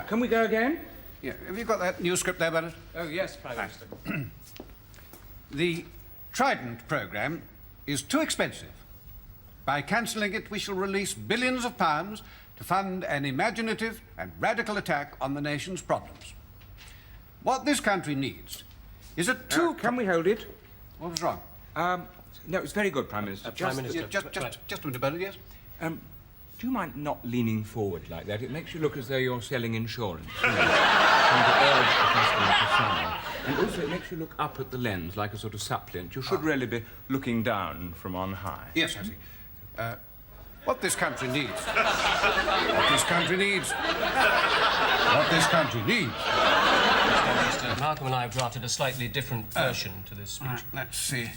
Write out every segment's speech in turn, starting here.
Can we go again? Yeah. Have you got that new script there, Bernard? Oh, yes, Prime Minister. The Trident programme is too expensive. By cancelling it, we shall release billions of pounds to fund an imaginative and radical attack on the nation's problems. What this country needs is a Can we hold it? What was wrong? No, it's very good, Prime Minister. Just a minute, Bernard, yes? Do you mind not leaning forward like that? It makes you look as though you're selling insurance. Trying to urge the customer to sign. And also it makes you look up at the lens like a sort of suppliant. You should really be looking down from on high. Yes, I see. What this country needs. What this country needs. What this country needs. Mr. Malcolm and I have drafted a slightly different version to this speech. Let's see.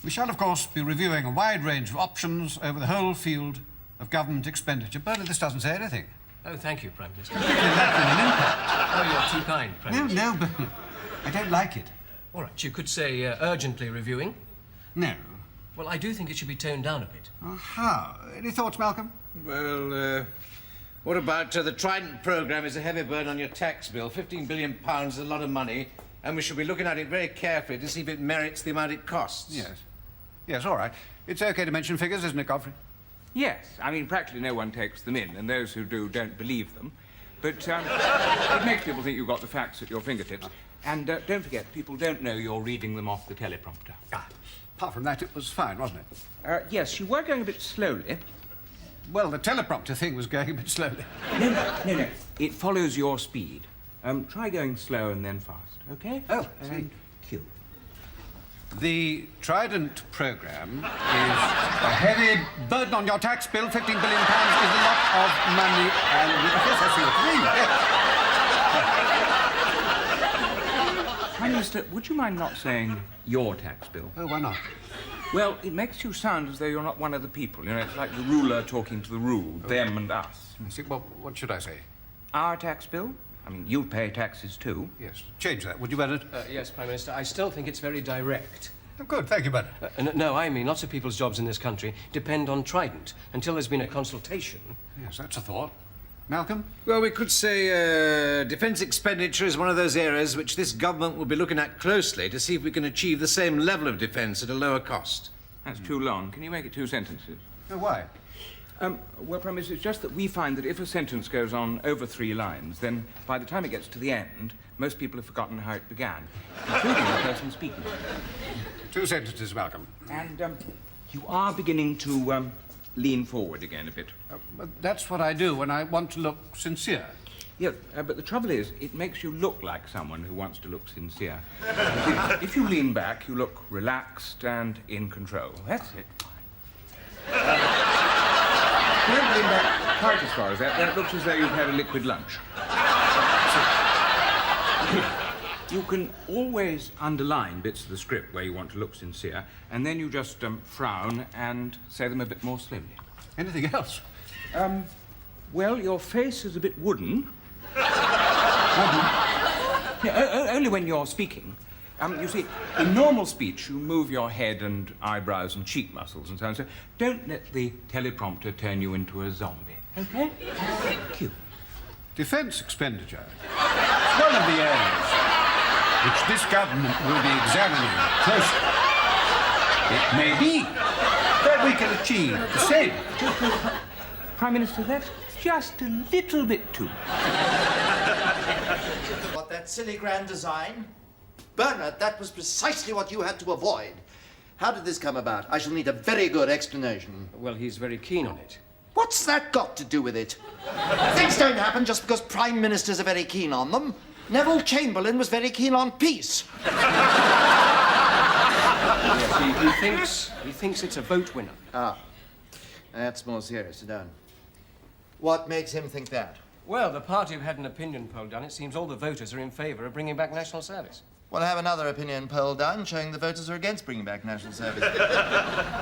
We shall, of course, be reviewing a wide range of options over the whole field of government expenditure. Bernard, this doesn't say anything. Oh, thank you, Prime Minister. Particularly lacking an impact. Oh, you're too kind, Prime Minister. No, Bernard. I don't like it. All right, you could say urgently reviewing. No. Well, I do think it should be toned down a bit. How? Any thoughts, Malcolm? Well, what about the Trident programme is a heavy burden on your tax bill. £15 billion is a lot of money, and we should be looking at it very carefully to see if it merits the amount it costs. Yes. Yes, all right. It's okay to mention figures, isn't it, Godfrey? Yes, I mean, practically no one takes them in, and those who do don't believe them. But it makes people think you've got the facts at your fingertips. And don't forget, people don't know you're reading them off the teleprompter. Apart from that, it was fine, wasn't it? Yes, you were going a bit slowly. Well, the teleprompter thing was going a bit slowly. No. It follows your speed. Try going slow and then fast, OK? Oh, and cue. The Trident programme is a heavy burden on your tax bill. £15 billion is a lot of money, and yes, I see what you mean. Yes. Prime Minister, would you mind not saying your tax bill? Oh, why not? Well, it makes you sound as though you're not one of the people. You know, it's like the ruler talking to the ruled, them and us. See, well, what should I say? Our tax bill? I mean, you pay taxes too. Yes. Change that, would you, Bernard? Yes, Prime Minister, I still think it's very direct. Oh, good, thank you, Bernard. No, I mean, lots of people's jobs in this country depend on Trident. Until there's been a consultation. Yes, that's a thought. Malcolm? Well, we could say defence expenditure is one of those areas which this government will be looking at closely to see if we can achieve the same level of defence at a lower cost. That's too long. Can you make it 2 sentences? Oh, why? Well, Prime Minister, it's just that we find that if a sentence goes on over 3 lines, then by the time it gets to the end, most people have forgotten how it began, including the person speaking. 2 sentences, Malcolm. And you are beginning to lean forward again a bit. But that's what I do when I want to look sincere. Yeah, but the trouble is, it makes you look like someone who wants to look sincere. If you lean back, you look relaxed and in control. That's it. Don't lean back quite as far as that. Then it looks as though you've had a liquid lunch. You can always underline bits of the script where you want to look sincere, and then you just frown and say them a bit more slowly. Anything else? Well, your face is a bit wooden. Yeah, only when you're speaking. You see, in normal speech, you move your head and eyebrows and cheek muscles and so on. So don't let the teleprompter turn you into a zombie. OK? Thank you. Defence expenditure is one of the areas which this government will be examining closely. It may be that we can achieve the same. Prime Minister, that's just a little bit too. What, that silly grand design? Bernard, that was precisely what you had to avoid. How did this come about? I shall need a very good explanation. Well, he's very keen on it. What's that got to do with it? Things don't happen just because prime ministers are very keen on them. Neville Chamberlain was very keen on peace. Yes, he thinks it's a vote winner. Ah, that's more serious. Sit down. What makes him think that? Well, the party have had an opinion poll done. It seems all the voters are in favour of bringing back national service. Well, have another opinion poll done showing the voters are against bringing back national service.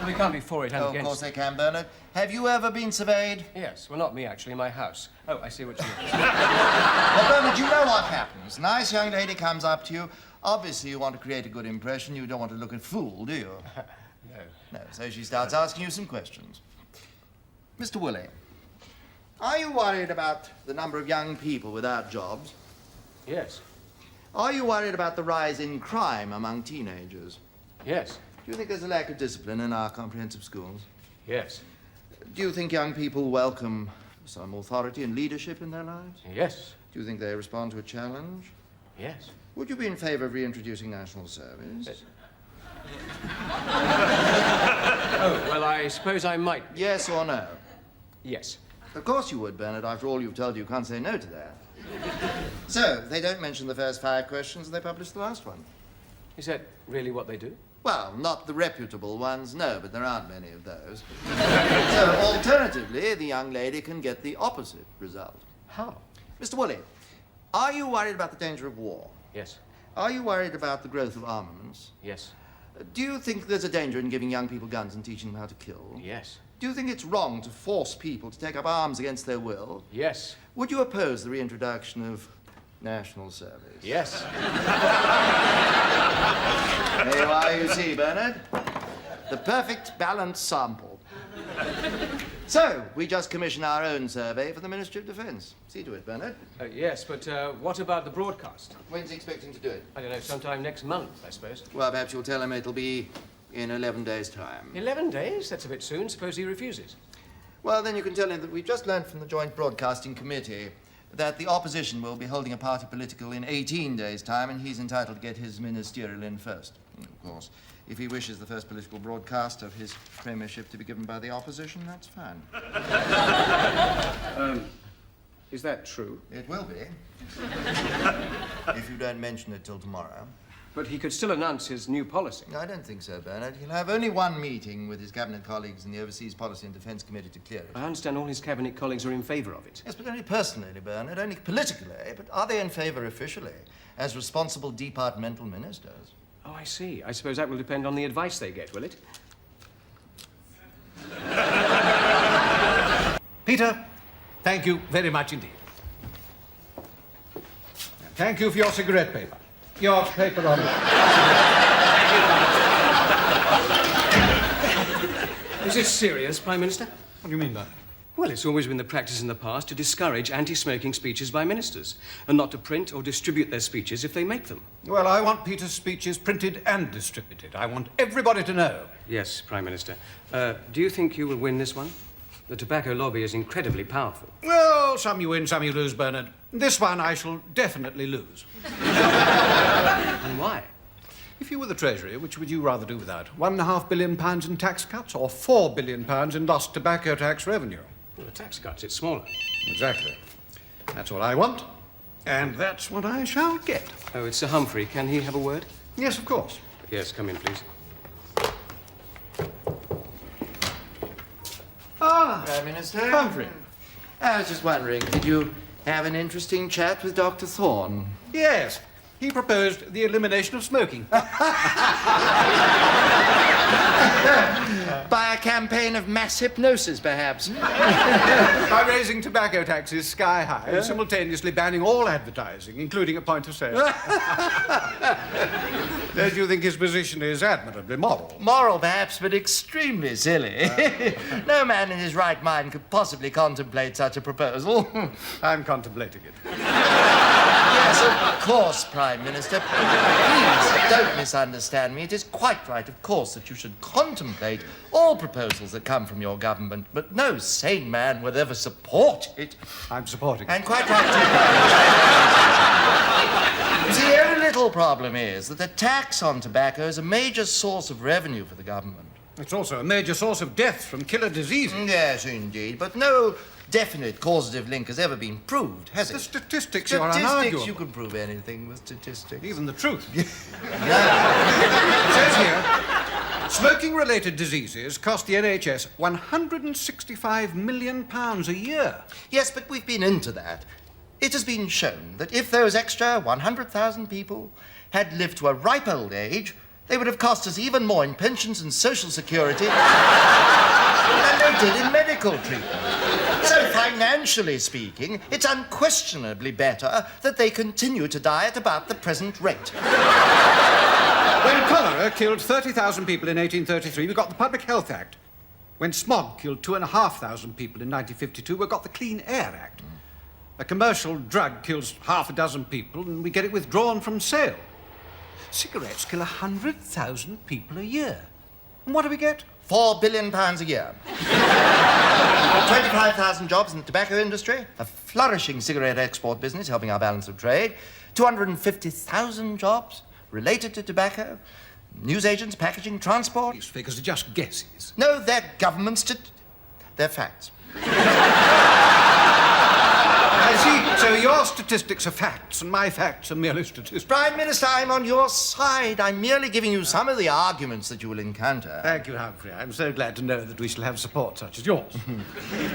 We can't be for it and Oh, against. of course they can, Bernard. Have you ever been surveyed? Yes, well, not me, actually, my house. Oh, I see what you mean. Well, Bernard, you know what happens. Nice young lady comes up to you. Obviously, you want to create a good impression. You don't want to look a fool, do you? No. No, so she starts asking you some questions. Mr. Woolley, Are you worried about the number of young people without jobs? Yes. Are you worried about the rise in crime among teenagers? Yes. Do you think there's a lack of discipline in our comprehensive schools? Yes. Do you think young people welcome some authority and leadership in their lives? Yes. Do you think they respond to a challenge? Yes. Would you be in favor of reintroducing national service? Yes. Oh, well, I suppose I might. Yes or no? Yes. Of course you would, Bernard. After all you've told you can't say no to that. So, they don't mention the first 5 questions and they publish the last one. Is that really what they do? Well, not the reputable ones, no, but there aren't many of those. So, alternatively, the young lady can get the opposite result. How? Mr. Woolley, are you worried about the danger of war? Yes. Are you worried about the growth of armaments? Yes. Do you think there's a danger in giving young people guns and teaching them how to kill? Yes. Do you think it's wrong to force people to take up arms against their will? Yes. Would you oppose the reintroduction of national service? Yes. There you are, you see, Bernard. The perfect balanced sample. So, we just commissioned our own survey for the Ministry of Defence. See to it, Bernard. Yes, but what about the broadcast? When's he expecting to do it? I don't know, sometime next month, I suppose. Well, perhaps you'll tell him it'll be in 11 days' time. 11 days? That's a bit soon. Suppose he refuses. Well, then you can tell him that we've just learned from the Joint Broadcasting Committee that the opposition will be holding a party political in 18 days' time, and he's entitled to get his ministerial in first. Of course, if he wishes the first political broadcast of his premiership to be given by the opposition, that's fine. Is that true? It will be. If you don't mention it till tomorrow. But he could still announce his new policy. No, I don't think so, Bernard. He'll have only one meeting with his cabinet colleagues in the Overseas Policy and Defence Committee to clear it. I understand all his cabinet colleagues are in favour of it. Yes, but only personally, Bernard, only politically. But are they in favour officially, as responsible departmental ministers? Oh, I see. I suppose that will depend on the advice they get, will it? Peter, thank you very much indeed. Thank you for your cigarette paper. Your paper on it. Is this serious, Prime Minister? What do you mean by that? Well, it's always been the practice in the past to discourage anti-smoking speeches by ministers and not to print or distribute their speeches if they make them. Well, I want Peter's speeches printed and distributed. I want everybody to know. Yes, Prime Minister. Do you think you will win this one? The tobacco lobby is incredibly powerful. Well, some you win, some you lose, Bernard. This one I shall definitely lose. And why? If you were the Treasury, which would you rather do without? £1.5 billion in tax cuts or £4 billion in lost tobacco tax revenue? Well, the tax cuts, it's smaller. Exactly. That's what I want, and that's what I shall get. Oh, it's Sir Humphrey. Can he have a word? Yes, of course. Yes, come in, please. Prime Minister? Humphrey. I was just wondering, did you have an interesting chat with Dr. Thorne? Yes, he proposed the elimination of smoking. By a campaign of mass hypnosis, perhaps? By raising tobacco taxes sky high and simultaneously banning all advertising, including at point of sale. Don't you think his position is admirably moral? Moral, perhaps, but extremely silly. No man in his right mind could possibly contemplate such a proposal. I'm contemplating it. Yes, of course, Prime Minister. Please, don't misunderstand me. It is quite right, of course, that you should contemplate all proposals that come from your government, but no sane man would ever support it. I'm supporting it. And quite right, too. See, the only little problem is that the tax on tobacco is a major source of revenue for the government. It's also a major source of death from killer diseases. Yes, indeed, but no definite causative link has ever been proved, has it? The statistics are Statistics, unarguable. you can prove anything with statistics. Even the truth. No. It says here, smoking-related diseases cost the NHS £165 million a year. Yes, but we've been into that. It has been shown that if those extra 100,000 people had lived to a ripe old age, they would have cost us even more in pensions and social security than they did in medical treatment. So, financially speaking, it's unquestionably better that they continue to die at about the present rate. When cholera killed 30,000 people in 1833, we got the Public Health Act. When smog killed 2,500 people in 1952, we got the Clean Air Act. A commercial drug kills half a dozen people and we get it withdrawn from sale. Cigarettes kill 100,000 people a year. And what do we get? £4 billion a year. 25,000 jobs in the tobacco industry, a flourishing cigarette export business helping our balance of trade, 250,000 jobs related to tobacco, newsagents, packaging, transport. These figures are just guesses. No, they're they're facts. I see. So your statistics are facts and my facts are merely statistics. Prime Minister, I'm on your side. I'm merely giving you some of the arguments that you will encounter. Thank you, Humphrey. I'm so glad to know that we shall have support such as yours.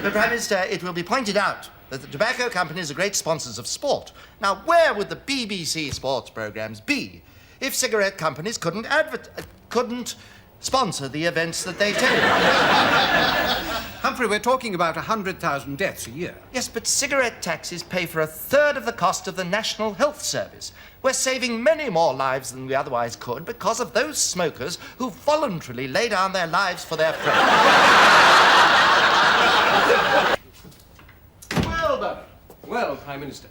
But, Prime Minister, it will be pointed out that the tobacco companies are great sponsors of sport. Now, where would the BBC sports programmes be if cigarette companies couldn't sponsor the events that they take? Humphrey, we're talking about 100,000 deaths a year. Yes, but cigarette taxes pay for a third of the cost of the National Health Service. We're saving many more lives than we otherwise could because of those smokers who voluntarily lay down their lives for their friends. Well, Bernard. Well, Prime Minister.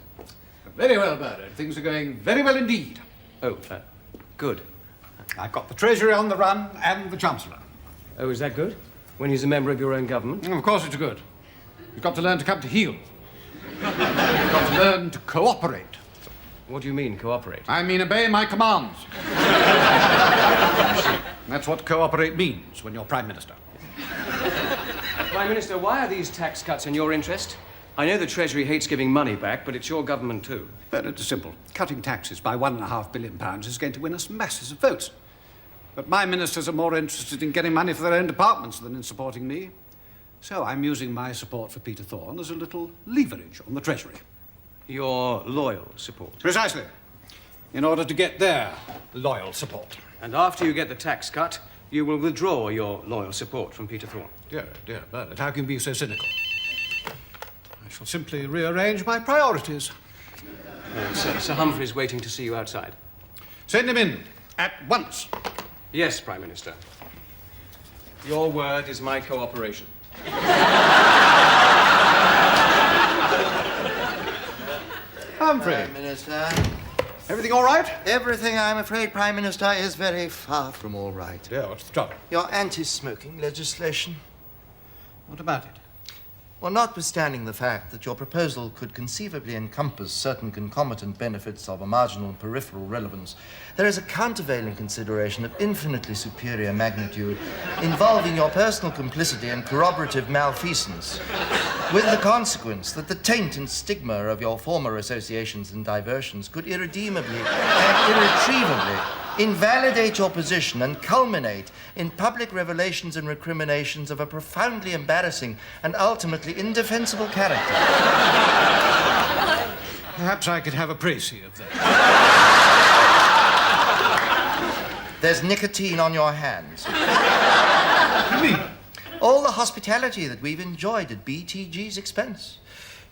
Very well, Bernard. Things are going very well indeed. Oh, good. I've got the Treasury on the run and the Chancellor. Oh, is that good? When he's a member of your own government? Of course it's good. You've got to learn to come to heel. You've got to learn to cooperate. What do you mean, cooperate? I mean obey my commands. That's what cooperate means when you're Prime Minister. Prime Minister, why are these tax cuts in your interest? I know the Treasury hates giving money back, but it's your government too. But it's simple. Cutting taxes by £1.5 billion is going to win us masses of votes. But my ministers are more interested in getting money for their own departments than in supporting me. So I'm using my support for Peter Thorne as a little leverage on the Treasury. Your loyal support. Precisely. In order to get their loyal support. And after you get the tax cut, you will withdraw your loyal support from Peter Thorne. Dear Bernard, how can you be so cynical? I shall simply rearrange my priorities. Sir Humphrey's waiting to see you outside. Send him in at once. Yes, Prime Minister. Your word is my cooperation. Humphrey, Prime Minister. everything all right? Everything, I'm afraid, Prime Minister, is very far from all right. Yeah, what's the trouble? Your anti-smoking legislation. What about it? Well, notwithstanding the fact that your proposal could conceivably encompass certain concomitant benefits of a marginal peripheral relevance, there is a countervailing consideration of infinitely superior magnitude involving your personal complicity and corroborative malfeasance, with the consequence that the taint and stigma of your former associations and diversions could irredeemably and irretrievably invalidate your position and culminate in public revelations and recriminations of a profoundly embarrassing and ultimately indefensible character. Perhaps I could have a précis of that. There's nicotine on your hands. What do you mean? All the hospitality that we've enjoyed at BTG's expense.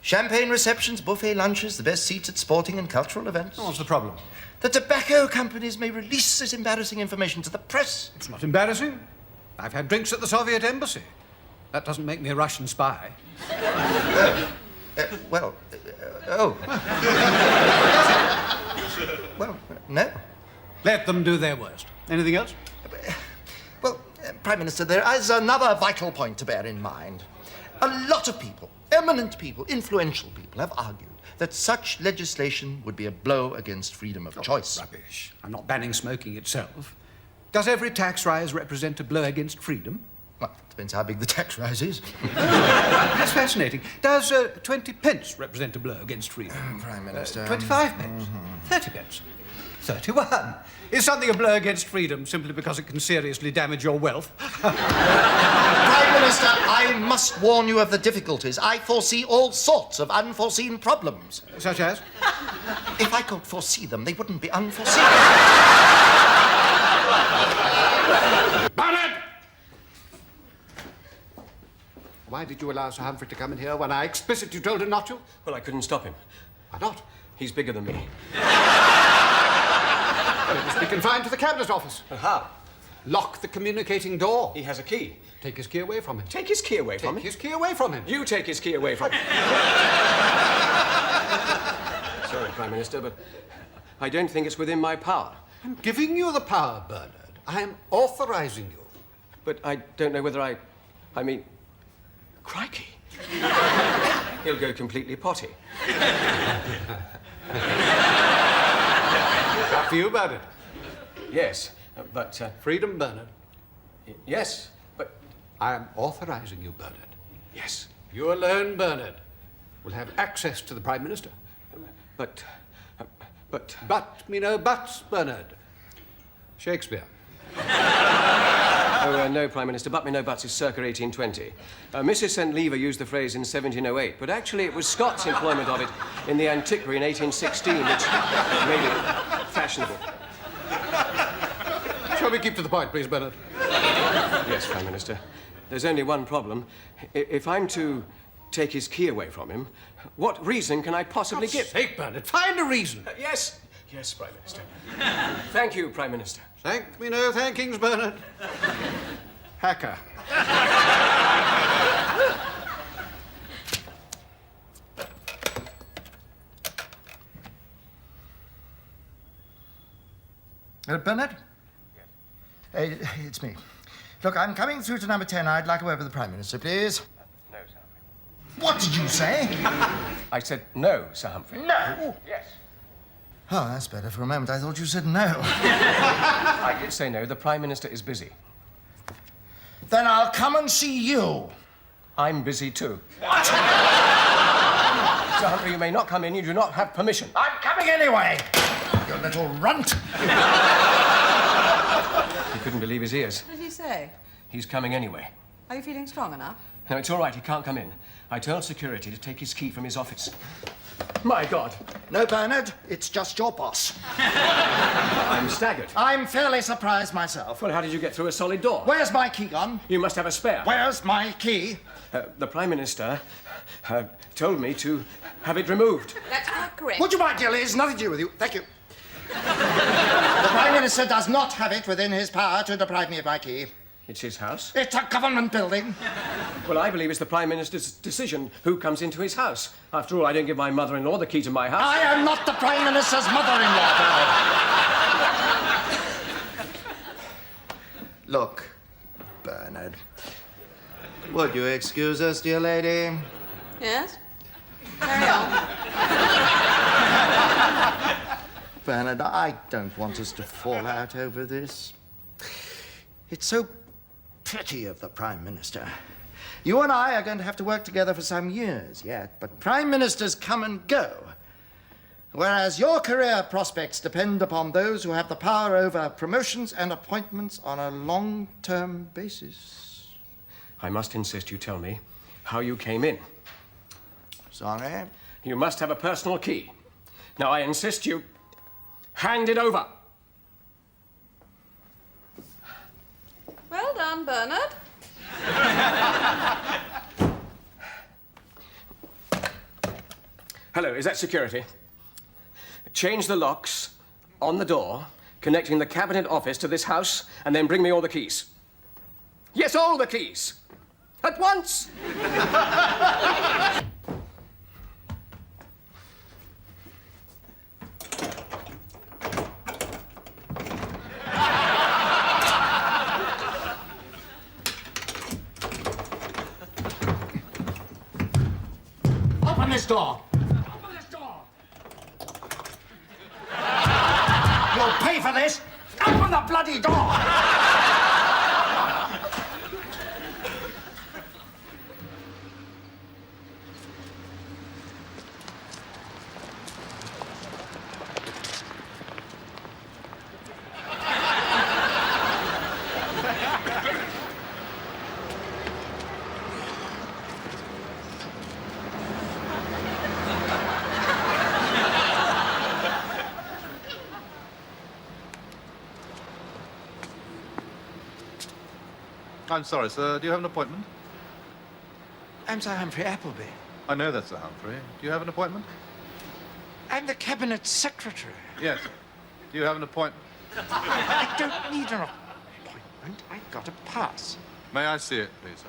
Champagne receptions, buffet lunches, the best seats at sporting and cultural events. What's the problem? The tobacco companies may release this embarrassing information to the press. It's not embarrassing. I've had drinks at the Soviet embassy. That doesn't make me a Russian spy. Well, no. Let them do their worst. Anything else? Well, Prime Minister, there is another vital point to bear in mind. A lot of people, eminent people, influential people, have argued that such legislation would be a blow against freedom of choice. Rubbish. I'm not banning smoking itself. Does every tax rise represent a blow against freedom? Well, depends how big the tax rise is. That's fascinating. Does 20 pence represent a blow against freedom? Prime Minister. 25 pence? 30 pence? 31. Is something a blow against freedom simply because it can seriously damage your wealth? Prime Minister, I must warn you of the difficulties. I foresee all sorts of unforeseen problems. Such as? If I could foresee them, they wouldn't be unforeseen. Bernard! Why did you allow Sir Humphrey to come in here when I explicitly told him not to? Well, I couldn't stop him. Why not? He's bigger than me. Well, it must be confined to the Cabinet Office. How? Lock the communicating door. He has a key. Take his key away from him. Take his key away from him? Take his key away from him. You take his key away from him. Sorry, Prime Minister, but I don't think it's within my power. I'm giving you the power, Bernard. I am authorizing you. But I don't know whether I mean, crikey. He'll go completely potty. Up to you, Bernard. Yes, but... Freedom, Bernard. yes, but... I am authorizing you, Bernard. Yes, You alone, Bernard, will have access to the Prime Minister. but... But me no buts, Bernard. Shakespeare. No, Prime Minister, but me no buts is circa 1820. Mrs. St. Lever used the phrase in 1708, but actually it was Scott's employment of it in the Antiquary in 1816 which made it fashionable. Shall we keep to the point, please, Bernard? Yes, Prime Minister. There's only one problem. If I'm to take his key away from him, what reason can I possibly give? Sake, Bernard, find a reason. Yes, Prime Minister. Thank you, Prime Minister. Thank me no thankings, Bernard. Hacker. Bernard? Yes. It's me. Look, I'm coming through to number 10. I'd like a word with the Prime Minister, please. No, Sir Humphrey. What did you say? I said no, Sir Humphrey. No! Yes. Oh, that's better. For a moment, I thought you said no. I did say no. The Prime Minister is busy. Then I'll come and see you. I'm busy too. What? Sir Humphrey, you may not come in. You do not have permission. I'm coming anyway, you little runt. He couldn't believe his ears. What did he say? He's coming anyway. Are you feeling strong enough? No, it's all right. He can't come in. I told security to take his key from his office. My God. No, Bernard, it's just your boss. I'm staggered. I'm fairly surprised myself. Well, how did you get through a solid door? Where's my key gone? You must have a spare. Where's my key? The Prime Minister told me to have it removed. That's not correct. Would you mind, dear Liz? Nothing to do with you. Thank you. The Prime Minister does not have it within his power to deprive me of my key. It's his house. It's a government building. Well, I believe it's the Prime Minister's decision who comes into his house. After all, I don't give my mother-in-law the key to my house. I am not the Prime Minister's mother-in-law, Bernard. Look, Bernard. Would you excuse us, dear lady? Yes? Carry on. Bernard, I don't want us to fall out over this. It's so pretty of the Prime Minister. You and I are going to have to work together for some years yet, but Prime Ministers come and go. Whereas your career prospects depend upon those who have the power over promotions and appointments on a long-term basis. I must insist you tell me how you came in. Sorry? You must have a personal key. Now, I insist you hand it over. Well done, Bernard. Hello, is that security? Change the locks on the door connecting the Cabinet Office to this house, and then bring me all the keys. Yes, all the keys. At once! Open this door! Open this door! You'll pay for this! Open the bloody door! I'm sorry, sir. Do you have an appointment? I'm Sir Humphrey Appleby. I know that's Sir Humphrey. Do you have an appointment? I'm the Cabinet Secretary. Yes. Do you have an appointment? I don't need an appointment. Haven't I got a pass? May I see it, please, sir?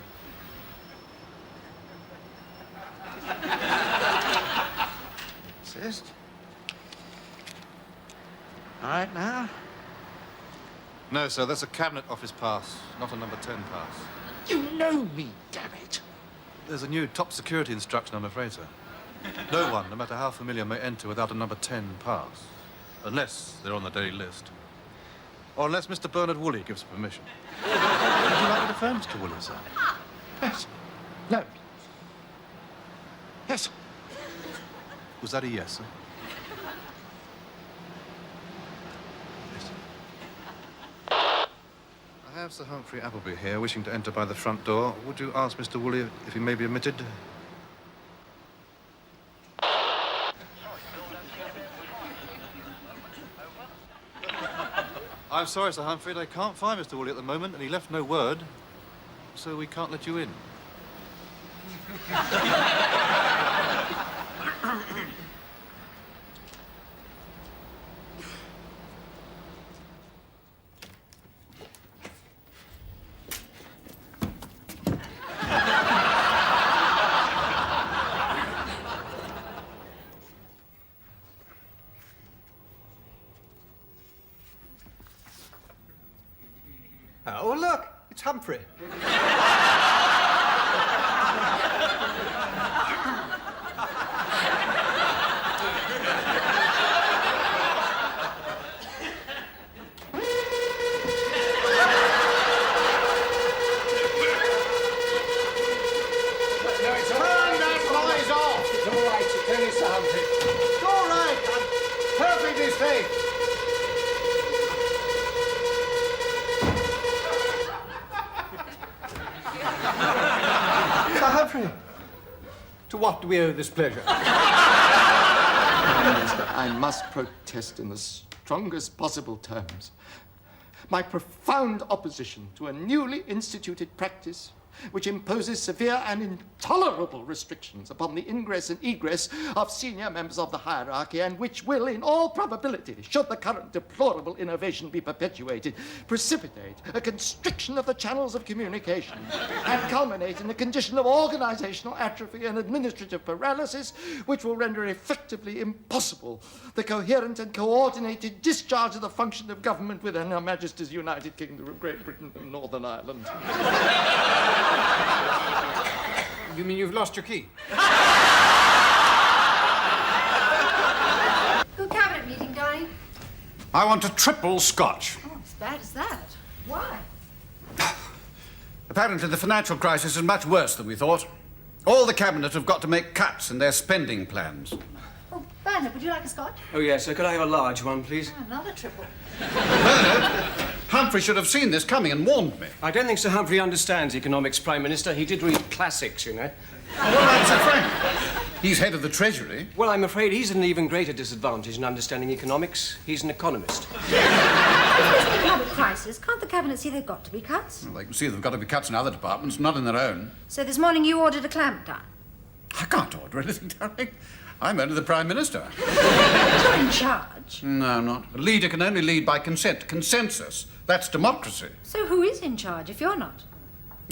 Insist. All right, now. No, sir, that's a Cabinet Office pass, not a number 10 pass. You know me, damn it. There's a new top security instruction, I'm afraid, sir. No one, no matter how familiar, may enter without a number 10 pass. Unless they're on the daily list. Or unless Mr. Bernard Woolley gives permission. Would you like me to phone Mr. Woolley, sir? Yes. No. Yes. Was that a yes, sir? Yes. I have Sir Humphrey Appleby here, wishing to enter by the front door. Would you ask Mr. Woolley if he may be admitted? I'm sorry, Sir Humphrey, I can't find Mr. Woolley at the moment, and he left no word, so we can't let you in. Oh, look, it's Humphrey. Turn that noise off! It's all right, it's only Sir Humphrey. It's all right. I'm perfectly safe. Sir Humphrey, to what do we owe this pleasure? Prime Minister, I must protest in the strongest possible terms my profound opposition to a newly instituted practice which imposes severe and intolerable restrictions upon the ingress and egress of senior members of the hierarchy, and which will, in all probability, should the current deplorable innovation be perpetuated, precipitate a constriction of the channels of communication and culminate in a condition of organizational atrophy and administrative paralysis, which will render effectively impossible the coherent and coordinated discharge of the function of government within Her Majesty's United Kingdom of Great Britain and Northern Ireland. You mean you've lost your key? Good cabinet meeting, darling. I want a triple scotch. Oh, as bad as that. Why? Apparently the financial crisis is much worse than we thought. All the cabinet have got to make cuts in their spending plans. Oh, Bernard, would you like a scotch? Oh, yes, sir. Could I have a large one, please? Oh, another triple. Bernard, Humphrey should have seen this coming and warned me. I don't think Sir Humphrey understands economics, Prime Minister. He did read classics, you know. Well, that's Sir Frank. He's head of the Treasury. Well, I'm afraid he's at an even greater disadvantage in understanding economics. He's an economist. If there's an economic crisis, can't the cabinet see they've got to be cuts? Well, they can see there've got to be cuts in other departments, not in their own. So this morning you ordered a clamp down. I can't order anything, darling. I'm only the Prime Minister. You're in charge. No, I'm not. A leader can only lead by consent. Consensus. That's democracy. So who is in charge if you're not?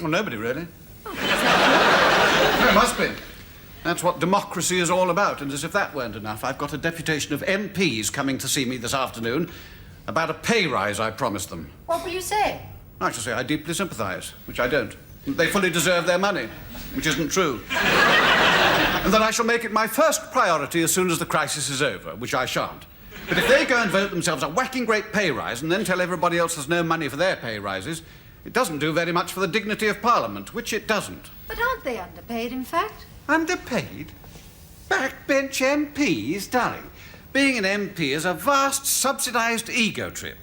Well, nobody, really. Oh, is that There must be. That's what democracy is all about. And as if that weren't enough, I've got a deputation of MPs coming to see me this afternoon about a pay rise I promised them. What will you say? I shall say I deeply sympathise, which I don't. They fully deserve their money, which isn't true. And that I shall make it my first priority as soon as the crisis is over, which I shan't. But if they go and vote themselves a whacking great pay rise and then tell everybody else there's no money for their pay rises, it doesn't do very much for the dignity of Parliament, which it doesn't. But aren't they underpaid, in fact? Underpaid? Backbench MPs, darling. Being an MP is a vast subsidised ego trip.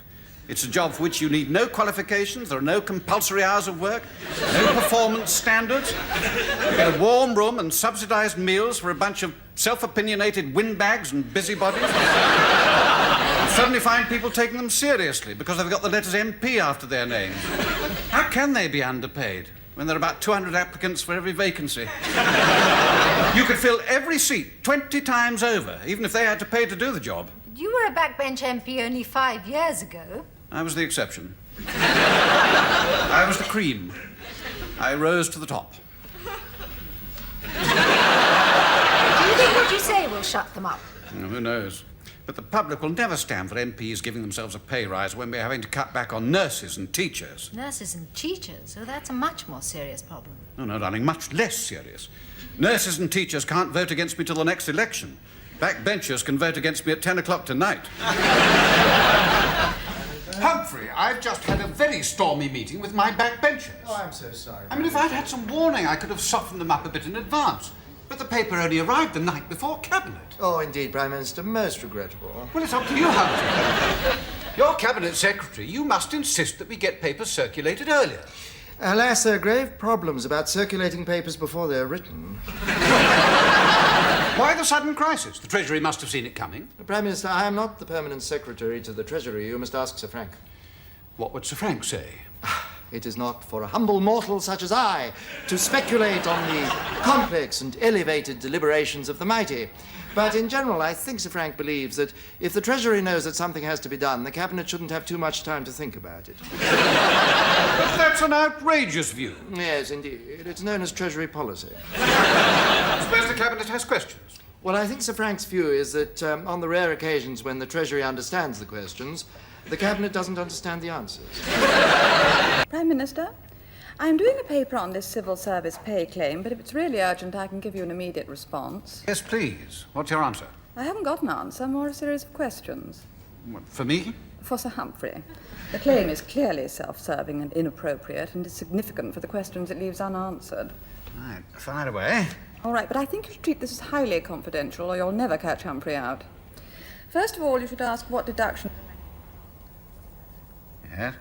It's a job for which you need no qualifications, there are no compulsory hours of work, no performance standards. You get a warm room and subsidised meals for a bunch of self-opinionated windbags and busybodies. You suddenly find people taking them seriously because they've got the letters MP after their names. How can they be underpaid when there are about 200 applicants for every vacancy? You could fill every seat 20 times over, even if they had to pay to do the job. You were a backbench MP only 5 years ago. I was the exception. I was the cream. I rose to the top. Do you think what you say will shut them up? Who knows? But the public will never stand for MPs giving themselves a pay rise when we're having to cut back on nurses and teachers. Nurses and teachers? Oh, that's a much more serious problem. No, darling, much less serious. Nurses and teachers can't vote against me till the next election. Backbenchers can vote against me at 10 o'clock tonight. Humphrey, I've just had a very stormy meeting with my backbenchers. Oh, I'm so sorry. I mean, if I'd had some warning, I could have softened them up a bit in advance. But the paper only arrived the night before Cabinet. Oh, indeed, Prime Minister, most regrettable. Well, it's up to you, Humphrey. You're Cabinet Secretary. You must insist that we get papers circulated earlier. Alas, there are grave problems about circulating papers before they're written. Why the sudden crisis? The Treasury must have seen it coming. Prime Minister, I am not the permanent secretary to the Treasury. You must ask Sir Frank. What would Sir Frank say? It is not for a humble mortal such as I to speculate on the complex and elevated deliberations of the mighty. But in general, I think Sir Frank believes that if the Treasury knows that something has to be done, the Cabinet shouldn't have too much time to think about it. But that's an outrageous view. Yes, indeed. It's known as Treasury policy. Suppose the Cabinet has questions. Well, I think Sir Frank's view is that on the rare occasions when the Treasury understands the questions, the Cabinet doesn't understand the answers. Prime Minister, I'm doing a paper on this civil service pay claim, but if it's really urgent, I can give you an immediate response. Yes, please. What's your answer? I haven't got an answer, more a series of questions. What, for me? For Sir Humphrey. The claim is clearly self-serving and inappropriate, and is significant for the questions it leaves unanswered. Right, fire away. All right, but I think you should treat this as highly confidential, or you'll never catch Humphrey out. First of all, you should ask what deduction... Yes?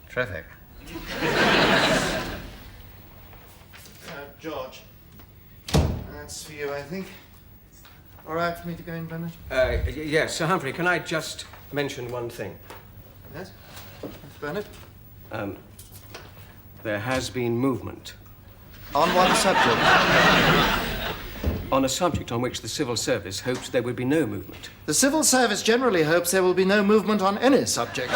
Terrific. George, that's for you, I think. All right for me to go in, Bernard? Yes, Sir Humphrey, can I just mention one thing? Yes? Bernard? There has been movement. On what subject? On a subject on which the civil service hoped there would be no movement. The civil service generally hopes there will be no movement on any subject.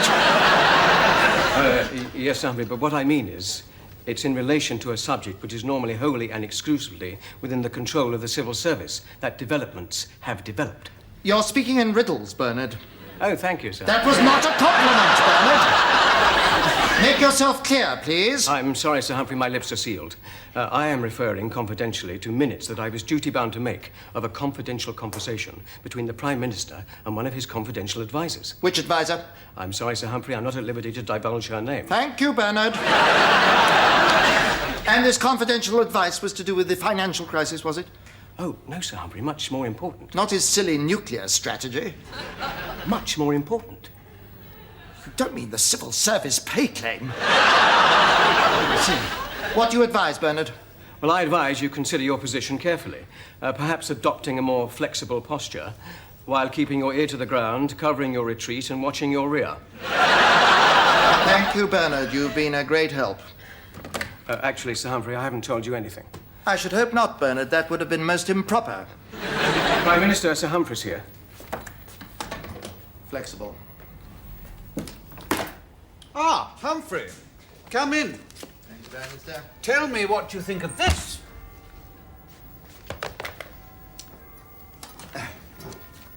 Yes, Sir Humphrey, but what I mean is, it's in relation to a subject which is normally wholly and exclusively within the control of the civil service, that developments have developed. You're speaking in riddles, Bernard. Oh, thank you, sir. That was not a compliment, Bernard. Make yourself clear, please. I'm sorry, Sir Humphrey, my lips are sealed. I am referring confidentially to minutes that I was duty-bound to make of a confidential conversation between the Prime Minister and one of his confidential advisors. Which advisor? I'm sorry, Sir Humphrey, I'm not at liberty to divulge her name. Thank you, Bernard. And this confidential advice was to do with the financial crisis, was it? Oh, no, Sir Humphrey, much more important. Not his silly nuclear strategy. Much more important. You don't mean the civil service pay claim. See, what do you advise, Bernard? Well, I advise you consider your position carefully, perhaps adopting a more flexible posture while keeping your ear to the ground, covering your retreat and watching your rear. Thank you, Bernard. You've been a great help. Actually, Sir Humphrey, I haven't told you anything. I should hope not, Bernard. That would have been most improper. Prime Minister, Sir Humphrey's here. Flexible. Ah, Humphrey. Come in. Thank you, Prime Minister. Tell me what you think of this.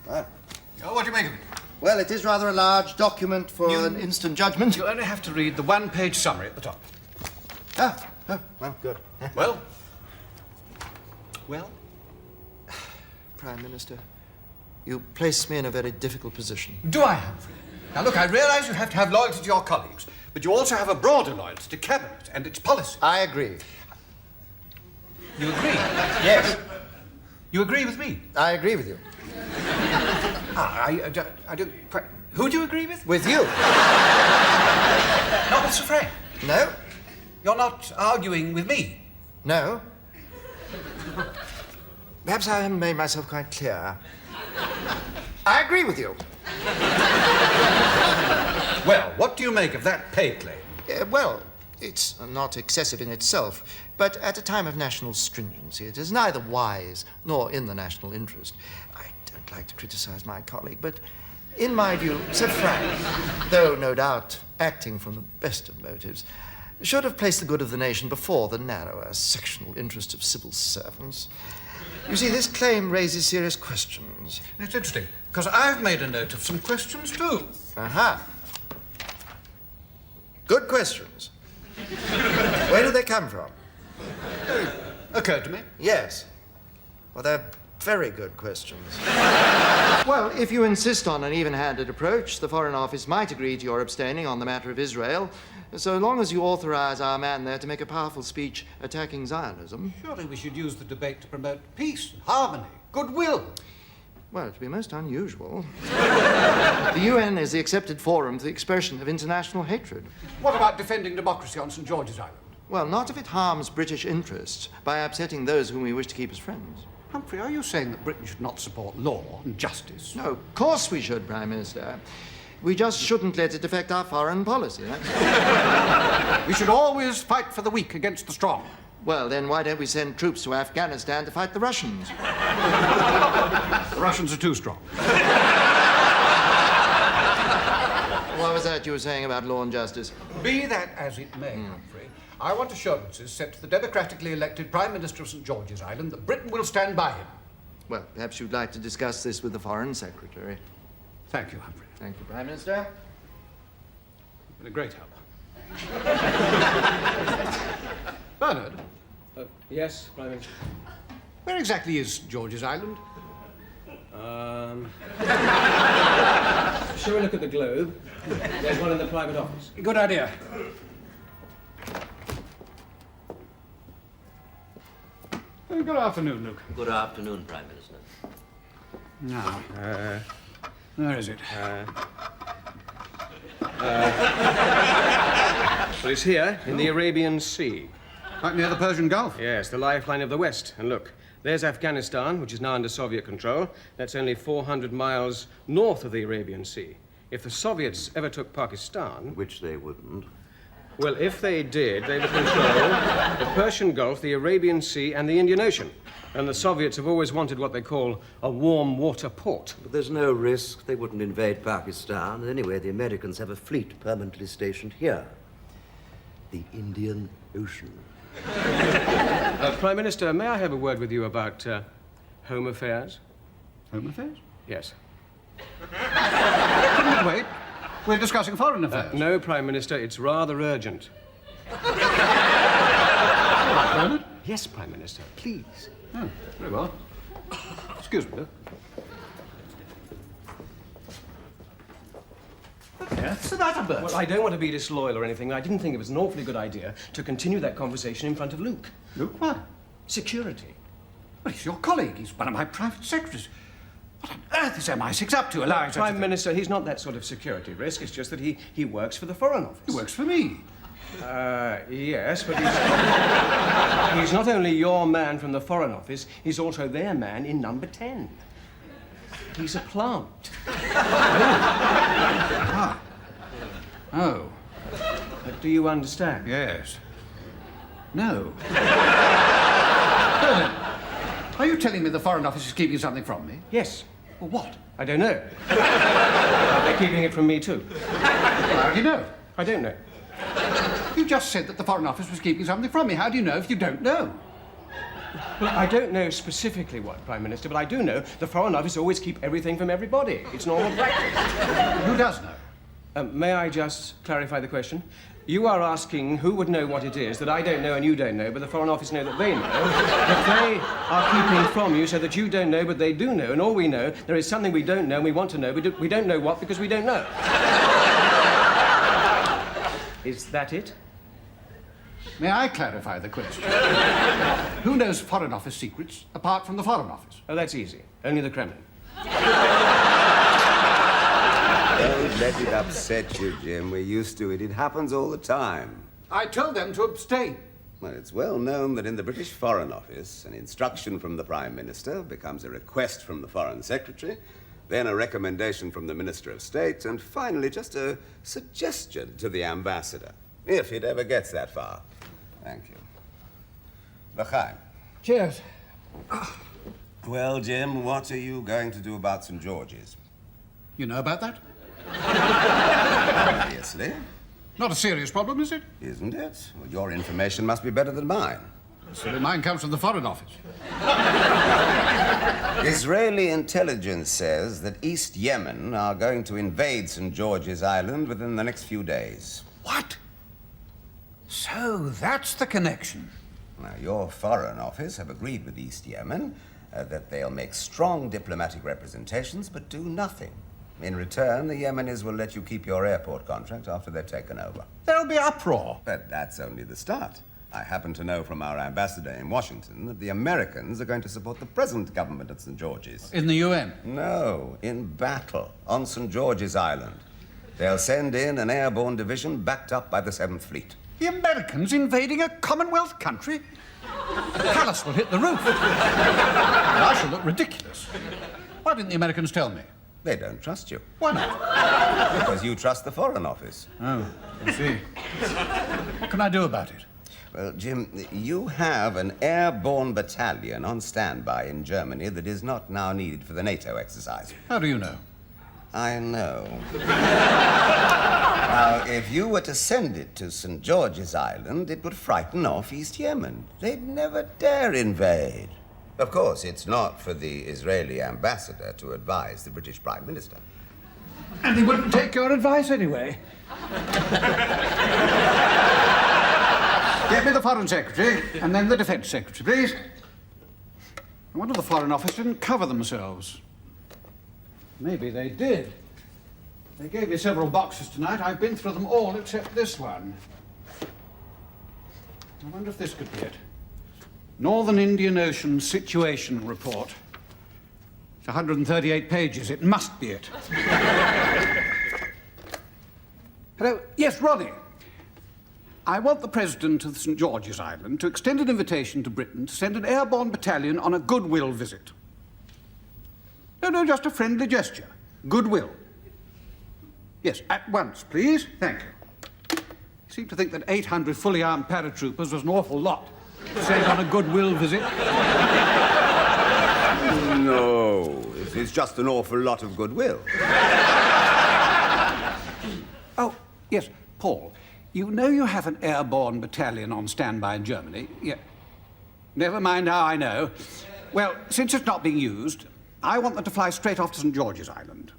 Oh, what do you make of it? Well, it is rather a large document for an instant judgment. You only have to read the one-page summary at the top. Oh, well, good. Well? Well? Prime Minister, you place me in a very difficult position. Do I, Humphrey? Now, look, I realise you have to have loyalty to your colleagues, but you also have a broader loyalty to Cabinet and its policy. I agree. You agree? Yes. You agree with me? I agree with you. I don't quite... Who do you agree with? With you? Not with Sir Frank. No? You're not arguing with me. No? Perhaps I haven't made myself quite clear. I agree with you. Well, what do you make of that pay claim? Well, it's not excessive in itself, but at a time of national stringency, it is neither wise nor in the national interest. I don't like to criticize my colleague, but in my view, Sir Frank, though no doubt acting from the best of motives, should have placed the good of the nation before the narrower sectional interest of civil servants. You see, this claim raises serious questions. It's interesting, because I've made a note of some questions too. Aha. Good questions. Where do they come from? Occurred to me. Yes. Well, they're very good questions. Well, if you insist on an even-handed approach, the Foreign Office might agree to your abstaining on the matter of Israel, so long as you authorize our man there to make a powerful speech attacking Zionism. Surely we should use the debate to promote peace, harmony, goodwill. Well, it'd be most unusual. The UN is the accepted forum for the expression of international hatred. What about defending democracy on St. George's Island? Well, not if it harms British interests by upsetting those whom we wish to keep as friends. Humphrey, are you saying that Britain should not support law and justice? No, of course we should, Prime Minister. We just shouldn't let it affect our foreign policy, that's all. We should always fight for the weak against the strong. Well, then why don't we send troops to Afghanistan to fight the Russians? The Russians are too strong. What was that you were saying about law and justice? Be that as it may, Humphrey, I want assurances sent to the democratically elected Prime Minister of St. George's Island that Britain will stand by him. Well, perhaps you'd like to discuss this with the Foreign Secretary. Thank you, Humphrey. Thank you, Prime Minister. You've been a great help. Bernard, Yes, Prime Minister. where exactly is George's Island? Shall we look at the globe? There's one in the private office. Good idea. Good afternoon, Luke. Good afternoon, Prime Minister. Now, where is it? Well, it's here, in the Arabian Sea. Right near the Persian Gulf? Yes, the lifeline of the West. And look, there's Afghanistan, which is now under Soviet control. That's only 400 miles north of the Arabian Sea. If the Soviets ever took Pakistan... Which they wouldn't. Well, if they did, they would control the Persian Gulf, the Arabian Sea, and the Indian Ocean. And the Soviets have always wanted what they call a warm water port. But there's no risk they wouldn't invade Pakistan. Anyway, the Americans have a fleet permanently stationed here. The Indian Ocean. Prime Minister, may I have a word with you about home affairs? Home affairs? Yes. Couldn't it wait? We're discussing foreign affairs. No, Prime Minister, it's rather urgent. Bernard? Yes, Prime Minister, please. Oh, very well. Excuse me, What's the matter, Bert? Well, I don't want to be disloyal or anything. I didn't think it was an awfully good idea to continue that conversation in front of Luke. Luke, what? Security. Well, he's your colleague. He's one of my private secretaries. What on earth is MI6 up to allowing such a Prime thing? Minister, he's not that sort of security risk. It's just that he works for the Foreign Office. He works for me. Yes, but he's not only your man from the Foreign Office, he's also their man in number 10. He's a plant. Oh, Do you understand? yes. No. Bernard, are you telling me the Foreign Office is keeping something from me? Yes. Well, what? I don't know. They're keeping it from me, too. How do you know? I don't know. You just said that the Foreign Office was keeping something from me. How do you know if you don't know? Well, I don't know specifically what, Prime Minister, but I do know the Foreign Office always keep everything from everybody. It's normal practice. Who does know? May I just clarify the question? You are asking who would know what it is that I don't know and you don't know, but the Foreign Office know that they know. That they are keeping from you so that you don't know, but they do know. And all we know, there is something we don't know and we want to know, but we don't know what because we don't know. Is that it? May I clarify the question? Who knows Foreign Office secrets apart from the Foreign Office? Oh, that's easy. Only the Kremlin. Don't let it upset you, Jim. We're used to it. It happens all the time. I told them to abstain. Well, it's well known that in the British Foreign Office, an instruction from the Prime Minister becomes a request from the Foreign Secretary, then a recommendation from the Minister of State, and finally just a suggestion to the Ambassador. If it ever gets that far. Thank you. L'chaim. Cheers. Well, Jim, what are you going to do about St. George's? You know about that? Obviously. Not a serious problem, is it? Isn't it? Well, your information must be better than mine. So mine comes from the Foreign Office. Israeli intelligence says that East Yemen are going to invade St. George's Island within the next few days. What? So that's the connection. Now, your Foreign Office have agreed with East Yemen that they'll make strong diplomatic representations but do nothing. In return, the Yemenis will let you keep your airport contract after they've taken over. There'll be uproar. But that's only the start. I happen to know from our ambassador in Washington that the Americans are going to support the present government at St. George's. In the UN? No, in battle on St. George's Island. They'll send in an airborne division backed up by the 7th Fleet. The Americans invading a Commonwealth country? The palace will hit the roof. And I shall look ridiculous. Why didn't the Americans tell me? They don't trust you. Why not? Because you trust the Foreign Office. Oh, I see. What can I do about it? Well, Jim, you have an airborne battalion on standby in Germany that is not now needed for the NATO exercise. How do you know? I know. Now, if you were to send it to St. George's Island, it would frighten off East Yemen. They'd never dare invade. Of course, it's not for the Israeli ambassador to advise the British Prime Minister. And he wouldn't take your advice anyway. Get me the Foreign Secretary, and then the Defence Secretary, please. I wonder if the Foreign Office didn't cover themselves. Maybe they did. They gave me several boxes tonight. I've been through them all except this one. I wonder if this could be it. Northern Indian Ocean Situation Report. It's 138 pages. It must be it. Hello? Yes, Ronnie. I want the President of St. George's Island to extend an invitation to Britain to send an airborne battalion on a goodwill visit. No, just a friendly gesture. Goodwill. Yes, at once, please. Thank you. You seem to think that 800 fully armed paratroopers was an awful lot to send on a goodwill visit. No, it's just an awful lot of goodwill. Oh, yes, Paul. You know you have an airborne battalion on standby in Germany. Yeah. Never mind how I know. Well, since it's not being used, I want them to fly straight off to St. George's Island.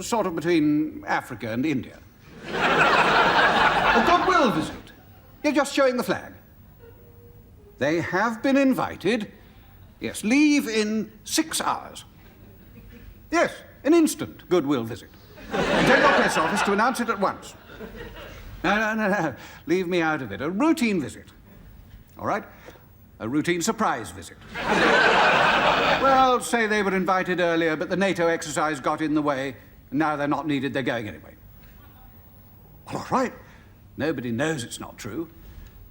Sort of between Africa and India. A goodwill visit. You're just showing the flag. They have been invited. Yes, leave in 6 hours. Yes, an instant goodwill visit. Tell your press office to announce it at once. No. Leave me out of it. A routine visit. All right? A routine surprise visit. Well, say they were invited earlier, but the NATO exercise got in the way, and now they're not needed, they're going anyway. Well, all right. Nobody knows it's not true.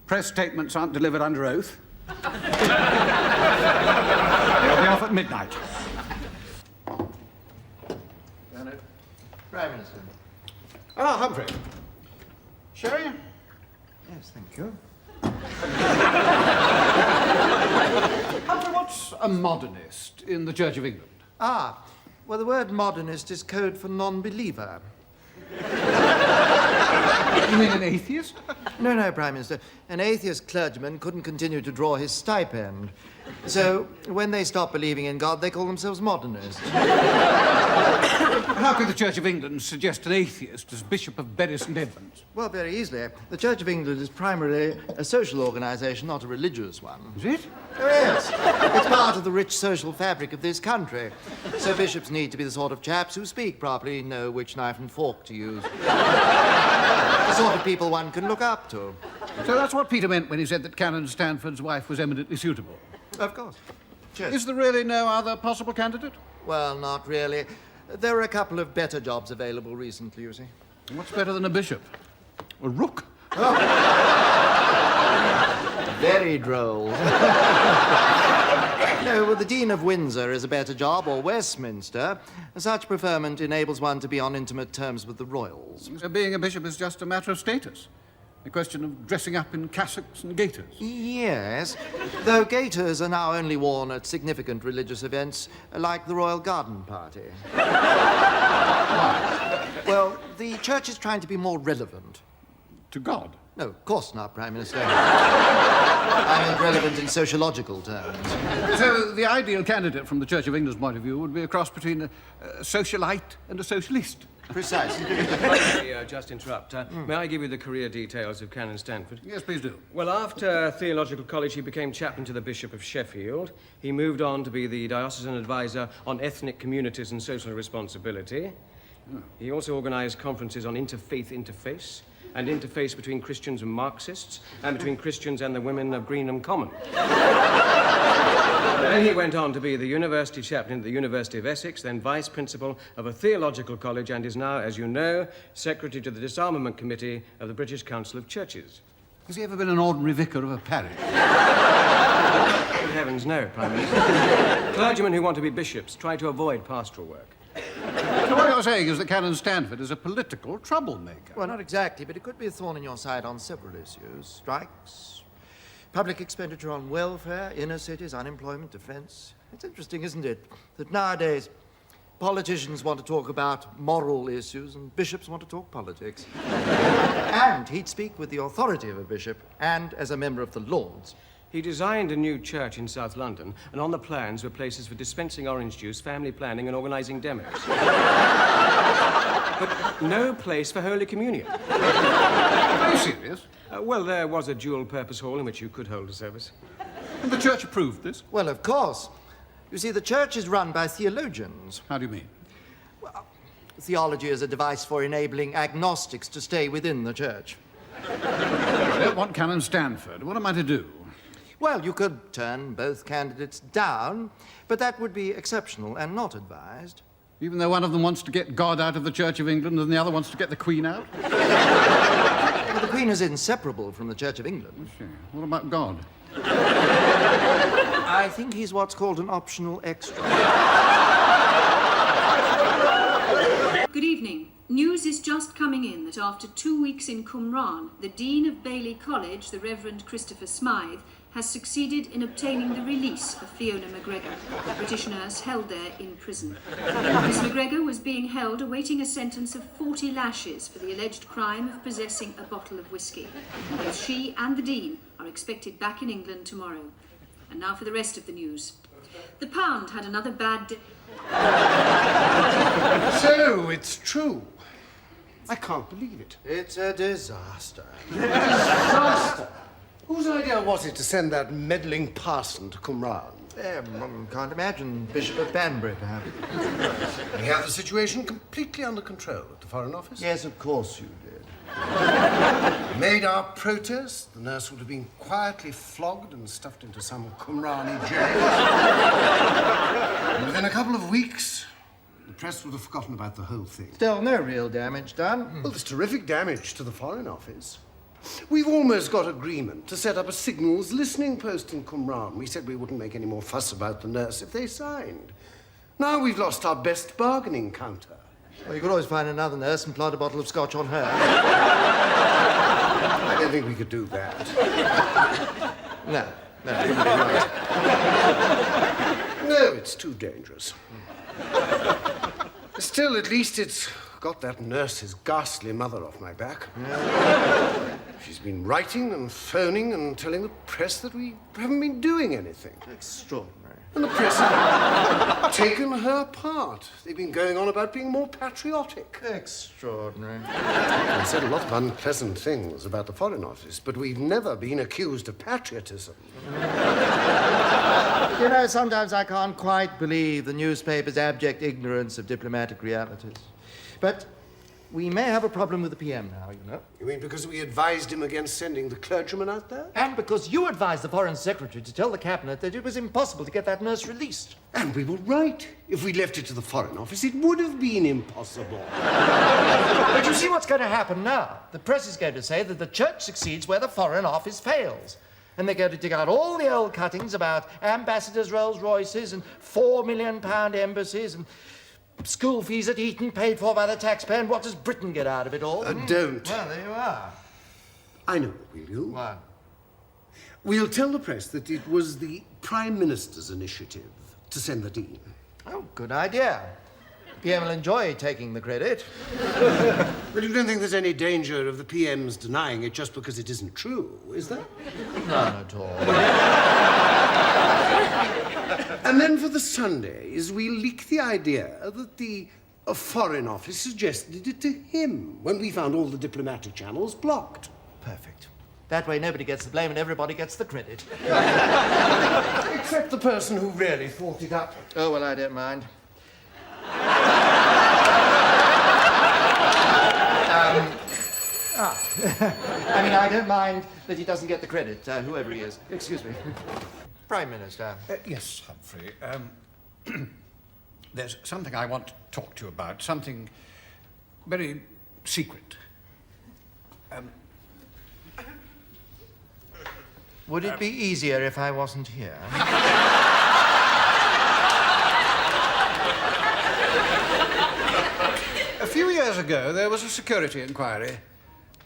Press statements aren't delivered under oath. They'll be off at midnight. Prime Minister. Ah, Humphrey. Sherry? Yes, thank you. Humphrey, what's a modernist in the Church of England? Ah, well, the word modernist is code for non-believer. You mean an atheist? No, Prime Minister. An atheist clergyman couldn't continue to draw his stipend. So, when they stop believing in God, they call themselves modernists. How could the Church of England suggest an atheist as Bishop of Bury St. Edmunds? Well, very easily. The Church of England is primarily a social organisation, not a religious one. Is it? Oh, yes. It's part of the rich social fabric of this country. So bishops need to be the sort of chaps who speak properly, know which knife and fork to use. The sort of people one can look up to. So that's what Peter meant when he said that Canon Stanford's wife was eminently suitable. Of course. Cheers. Is there really no other possible candidate? Well, not really. There were a couple of better jobs available recently, you see. What's better than a bishop? A rook? Very droll. No, well, the Dean of Windsor is a better job, or Westminster. Such preferment enables one to be on intimate terms with the royals. So being a bishop is just a matter of status. A question of dressing up in cassocks and gaiters. Yes, though gaiters are now only worn at significant religious events, like the Royal Garden Party. Well, the church is trying to be more relevant. To God? No, of course not, Prime Minister. I meant relevant in sociological terms. So the ideal candidate from the Church of England's point of view would be a cross between a socialite and a socialist. Precisely. May I just interrupt? May I give you the career details of Canon Stanford? Yes, please do. Well, after theological college, he became chaplain to the Bishop of Sheffield. He moved on to be the diocesan advisor on ethnic communities and social responsibility. He also organised conferences on interfaith interface and interface between Christians and Marxists and between Christians and the women of Greenham Common. Then he went on to be the university chaplain at the University of Essex, then vice principal of a theological college, and is now, as you know, secretary to the Disarmament Committee of the British Council of Churches. Has he ever been an ordinary vicar of a parish? Good heavens, no, Prime Minister. Clergymen who want to be bishops try to avoid pastoral work. So what you're saying is that Canon Stanford is a political troublemaker? Well, not exactly, but it could be a thorn in your side on several issues. Strikes, public expenditure on welfare, inner cities, unemployment, defence. It's interesting, isn't it, that nowadays politicians want to talk about moral issues and bishops want to talk politics. And he'd speak with the authority of a bishop and as a member of the Lords. He designed a new church in South London, and on the plans were places for dispensing orange juice, family planning, and organising demos. But no place for Holy Communion. Are you serious? Well, there was a dual-purpose hall in which you could hold a service. And the church approved this? Well, of course. You see, the church is run by theologians. How do you mean? Well, theology is a device for enabling agnostics to stay within the church. I don't want Canon Stanford. What am I to do? Well, you could turn both candidates down, but that would be exceptional and not advised. Even though one of them wants to get God out of the Church of England and the other wants to get the Queen out? Well, the Queen is inseparable from the Church of England. What about God? I think he's what's called an optional extra. Good evening. News is just coming in that after 2 weeks in Qumran, the Dean of Bailey College, the Reverend Christopher Smythe, has succeeded in obtaining the release of Fiona McGregor, a British nurse held there in prison. Miss McGregor was being held awaiting a sentence of 40 lashes for the alleged crime of possessing a bottle of whiskey. Both she and the Dean are expected back in England tomorrow. And now for the rest of the news. The pound had another bad day. So, it's true. I can't believe it. It's a disaster. Disaster! Whose idea was it to send that meddling parson to Qumran? Can't imagine. Bishop of Banbury, perhaps. We have the situation completely under control at the Foreign Office. Yes, of course you did. Made our protest, the nurse would have been quietly flogged and stuffed into some Qumrani jail. And within a couple of weeks, the press would have forgotten about the whole thing. Still, no real damage done. Well, there's terrific damage to the Foreign Office. We've almost got agreement to set up a signals listening post in Qumran. We said we wouldn't make any more fuss about the nurse if they signed. Now we've lost our best bargaining counter. Well, you could always find another nurse and plant a bottle of scotch on her. I don't think we could do that. No, it wouldn't be right. No, it's too dangerous. Still, at least it's got that nurse's ghastly mother off my back. Yeah. She's been writing and phoning and telling the press that we haven't been doing anything. Extraordinary. And the press have taken her part. They've been going on about being more patriotic. Extraordinary. They've said a lot of unpleasant things about the Foreign Office, but we've never been accused of patriotism. You know, sometimes I can't quite believe the newspaper's abject ignorance of diplomatic realities. But we may have a problem with the PM now, you know. You mean because we advised him against sending the clergyman out there? And because you advised the Foreign Secretary to tell the Cabinet that it was impossible to get that nurse released. And we were right. If we left it to the Foreign Office, it would have been impossible. But you see what's going to happen now. The press is going to say that the Church succeeds where the Foreign Office fails. And they're going to dig out all the old cuttings about ambassadors' Rolls Royces and £4 million embassies and school fees at Eton paid for by the taxpayer. And what does Britain get out of it all? Don't. Well, there you are. I know what we'll do. What? We'll tell the press that it was the Prime Minister's initiative to send the Dean. Oh, good idea. PM will enjoy taking the credit. But you don't think there's any danger of the PM's denying it just because it isn't true, is there? None at all. And then for the Sundays, we leak the idea that the Foreign Office suggested it to him when we found all the diplomatic channels blocked. Perfect. That way nobody gets the blame and everybody gets the credit. Except the person who really thought it up. Oh, well, I don't mind. I mean, I don't mind that he doesn't get the credit, whoever he is. Excuse me. Prime Minister. Yes, Humphrey. There's something I want to talk to you about, something very secret. Would it be easier if I wasn't here? A few years ago, there was a security inquiry.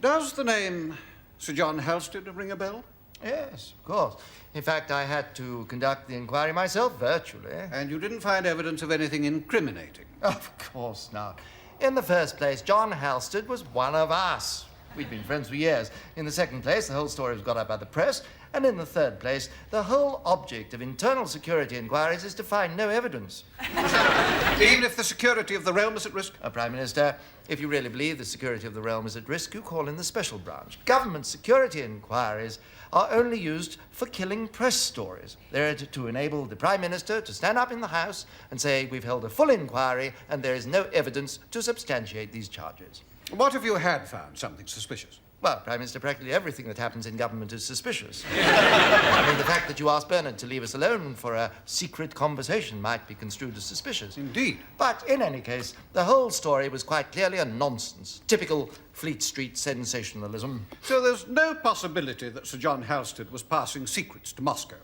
Does the name Sir John Halstead ring a bell? Yes, of course. In fact, I had to conduct the inquiry myself virtually. And you didn't find evidence of anything incriminating? Of course not. In the first place, John Halstead was one of us. We'd been friends for years. In the second place, the whole story was got up by the press. And in the third place, the whole object of internal security inquiries is to find no evidence. Even if the security of the realm is at risk? Prime Minister, if you really believe the security of the realm is at risk, you call in the special branch. Government security inquiries are only used for killing press stories. They're to enable the Prime Minister to stand up in the House and say, we've held a full inquiry and there is no evidence to substantiate these charges. What if you had found something suspicious? Well, Prime Minister, practically everything that happens in government is suspicious. I mean, the fact that you asked Bernard to leave us alone for a secret conversation might be construed as suspicious. Indeed. But in any case, the whole story was quite clearly a nonsense. Typical Fleet Street sensationalism. So there's no possibility that Sir John Halstead was passing secrets to Moscow?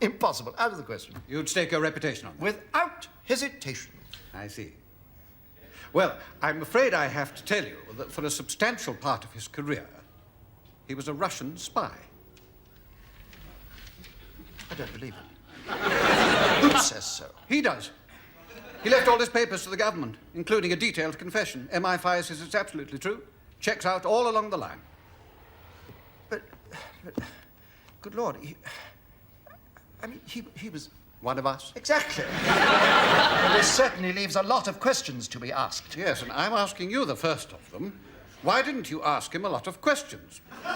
Impossible. Out of the question. You'd stake your reputation on that? Without hesitation. I see. Well, I'm afraid I have to tell you that for a substantial part of his career, he was a Russian spy. I don't believe it. Who says so? He does. He left all his papers to the government, including a detailed confession. MI5 says it's absolutely true. Checks out all along the line. But good Lord, he was... One of us? Exactly. Well, this certainly leaves a lot of questions to be asked. Yes, and I'm asking you the first of them. Why didn't you ask him a lot of questions? And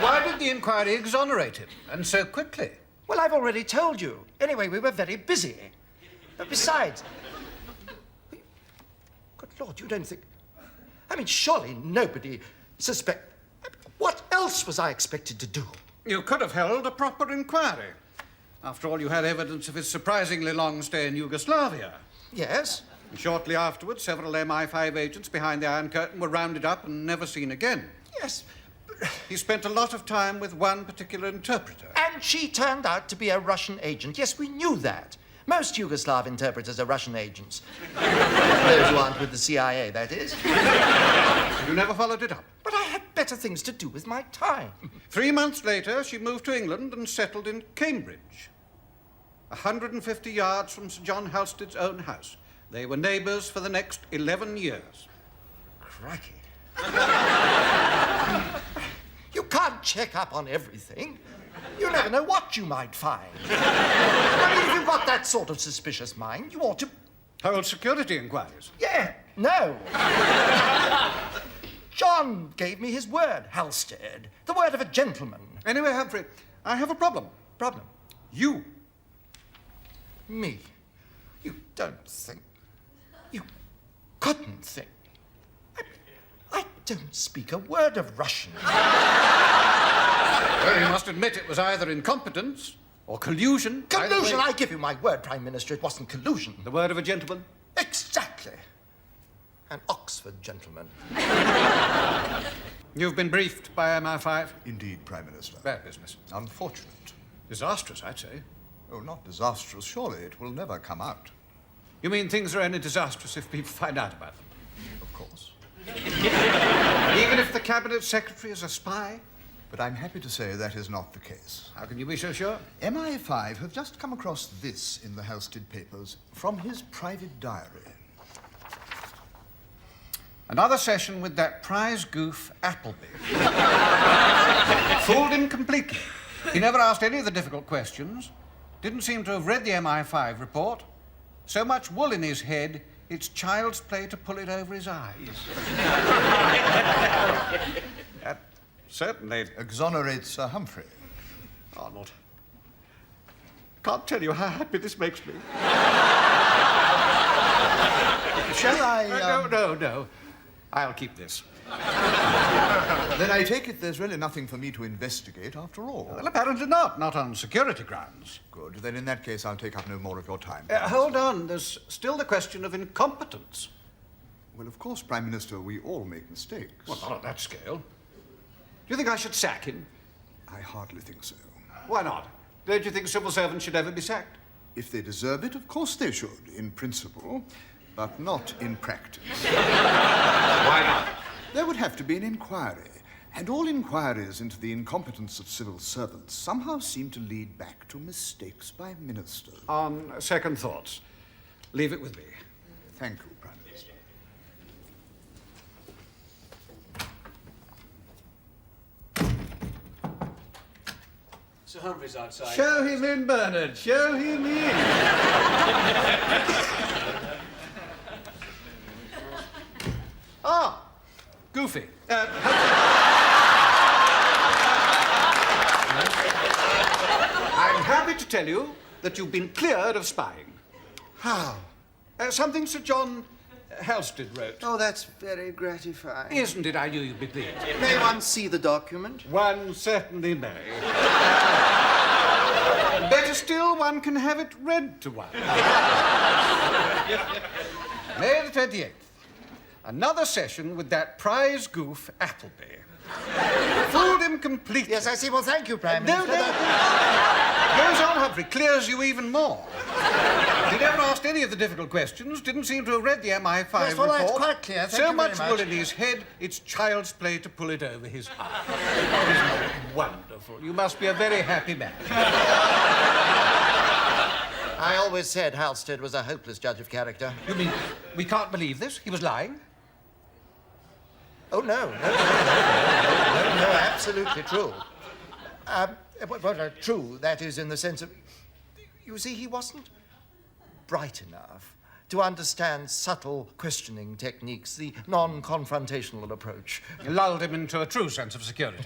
why did the inquiry exonerate him, and so quickly? Well, I've already told you. Anyway, we were very busy. But besides... Good Lord, you don't think... I mean, surely nobody suspect... What else was I expected to do? You could have held a proper inquiry. After all, you had evidence of his surprisingly long stay in Yugoslavia. Yes? And shortly afterwards, several MI5 agents behind the Iron Curtain were rounded up and never seen again. Yes. He spent a lot of time with one particular interpreter. And she turned out to be a Russian agent. Yes, we knew that. Most Yugoslav interpreters are Russian agents. Those who aren't with the CIA, that is. You never followed it up? But I had better things to do with my time. 3 months later, she moved to England and settled in Cambridge, 150 yards from Sir John Halstead's own house. They were neighbours for the next 11 years. Cracky. You can't check up on everything. You never know what you might find. I mean, if you've got that sort of suspicious mind, you ought to... Hold security inquiries? Yeah, no. John gave me his word, Halstead. The word of a gentleman. Anyway, Humphrey, I have a problem. Problem? You. Me? You don't think... You couldn't think... I don't speak a word of Russian. Well, you must admit it was either incompetence or collusion. Collusion? I give you my word, Prime Minister, it wasn't collusion. The word of a gentleman? Exactly. An Oxford gentleman. You've been briefed by MI5? Indeed, Prime Minister. Bad business. Unfortunate. Disastrous, I'd say. Oh, not disastrous. Surely it will never come out. You mean things are only disastrous if people find out about them? Of course. Even if the Cabinet Secretary is a spy? But I'm happy to say that is not the case. How can you be so sure? MI5 have just come across this in the Halstead papers from his private diary. Another session with that prize goof, Appleby. Fooled him completely. He never asked any of the difficult questions. Didn't seem to have read the MI5 report. So much wool in his head, it's child's play to pull it over his eyes. That certainly exonerates Sir Humphrey. Arnold, can't tell you how happy this makes me. Shall I... No. I'll keep this. Then I take it there's really nothing for me to investigate after all. Well, apparently not. Not on security grounds. Good. Then in that case, I'll take up no more of your time. Hold on. There's still the question of incompetence. Well, of course, Prime Minister, we all make mistakes. Well, not on that scale. Do you think I should sack him? I hardly think so. Why not? Don't you think civil servants should ever be sacked? If they deserve it, of course they should, in principle, but not in practice. Why not? There would have to be an inquiry, and all inquiries into the incompetence of civil servants somehow seem to lead back to mistakes by ministers. On second thoughts, leave it with me. Thank you, Prime Minister. Sir Humphrey's outside. Show him in, Bernard. Show him in. Goofy. I'm happy to tell you that you've been cleared of spying. How? Something Sir John Halstead wrote. Oh, that's very gratifying. Isn't it? I knew you'd be pleased. May one see the document? One certainly may. Better still, one can have it read to one. May the 28th. Another session with that prize goof, Appleby. Fooled him completely. Yes, I see. Well, thank you, Prime Minister. Goes on, Humphrey. Clears you even more. He never asked any of the difficult questions. Didn't seem to have read the MI5 Yes, well, report. that's quite clear. Thank so you very much much. wool in his head, it's child's play to pull it over his eyes. Isn't it wonderful? You must be a very happy man. I always said Halstead was a hopeless judge of character. You mean we can't believe this? He was lying? Oh, no, absolutely true. True, that is in the sense of... You see, he wasn't bright enough to understand subtle questioning techniques, the non-confrontational approach. You lulled him into a true sense of security.